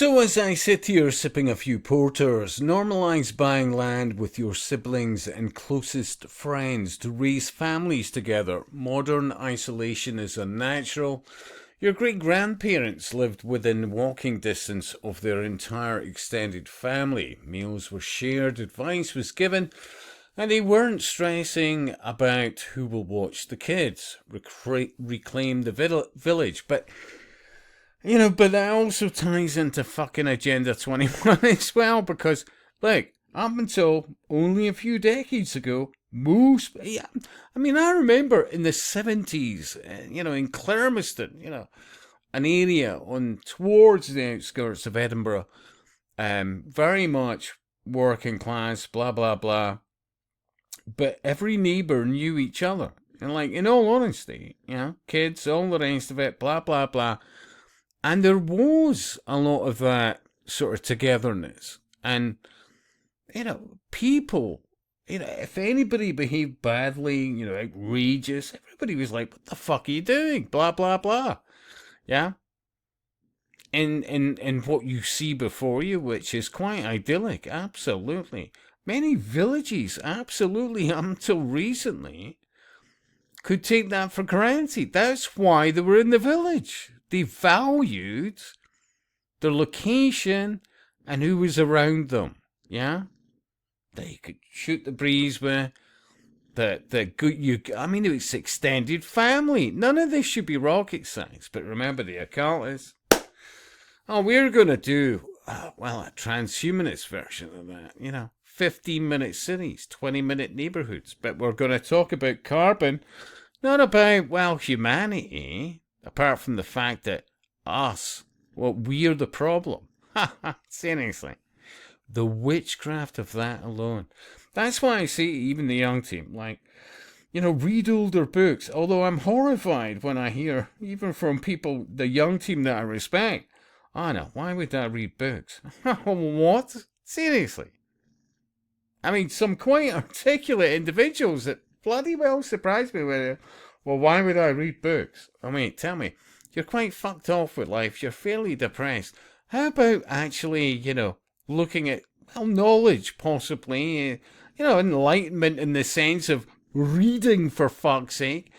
So as I sit here sipping a few porters, normalise buying land with your siblings and closest friends to raise families together. Modern isolation is unnatural. Your great-grandparents lived within walking distance of their entire extended family. Meals were shared, advice was given, and they weren't stressing about who will watch the kids. Reclaim the village, but but that also ties into fucking Agenda 21 as well, because, look, up until only a few decades ago, I remember in the 70s, in Clermiston, an area towards the outskirts of Edinburgh, very much working class, blah, blah, blah, but every neighbour knew each other, and in all honesty, kids, all the rest of it, blah, blah, blah. And there was a lot of that sort of togetherness. And, people, if anybody behaved badly, outrageous, everybody was like, what the fuck are you doing? Blah, blah, blah. Yeah? And what you see before you, which is quite idyllic, absolutely. Many villages, absolutely, until recently, could take that for granted. That's why they were in the village. They valued the location and who was around them. Yeah, they could shoot the breeze with it's extended family. None of this should be rocket science. But remember, the occultists. Oh, we're gonna do a transhumanist version of that. 15-minute cities, 20-minute neighborhoods. But we're gonna talk about carbon, not about humanity. Apart from the fact that we're the problem. Seriously. The witchcraft of that alone. That's why I say even the young team, read older books. Although I'm horrified when I hear, even from people, the young team that I respect, no, why would I read books? What? Seriously. Some quite articulate individuals that bloody well surprised me with it. Well, why would I read books? Tell me, you're quite fucked off with life. You're fairly depressed. How about actually, looking at, knowledge, possibly, enlightenment in the sense of reading, for fuck's sake.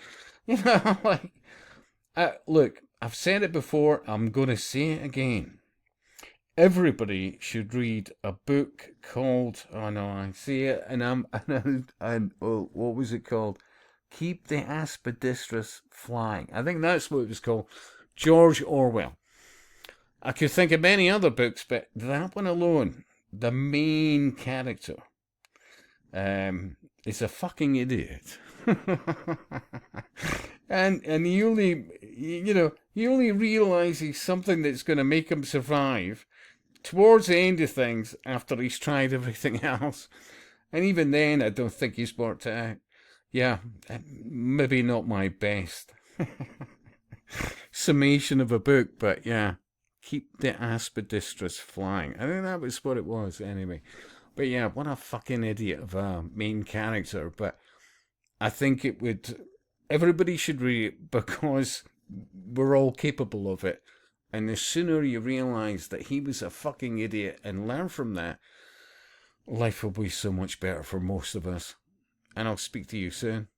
Look, I've said it before. I'm going to say it again. Everybody should read a book called, I see it, what was it called? Keep the aspidistras flying. I think that's what it was called. George Orwell. I could think of many other books, but that one alone, the main character, is a fucking idiot. and he only realizes something that's going to make him survive towards the end of things after he's tried everything else. And even then, I don't think he's worked it out. Yeah, maybe not my best summation of a book, but yeah, keep the aspidistras flying. I think that was what it was anyway. But yeah, what a fucking idiot of a main character. But I think everybody should read it because we're all capable of it. And the sooner you realise that he was a fucking idiot and learn from that, life will be so much better for most of us. And I'll speak to you soon.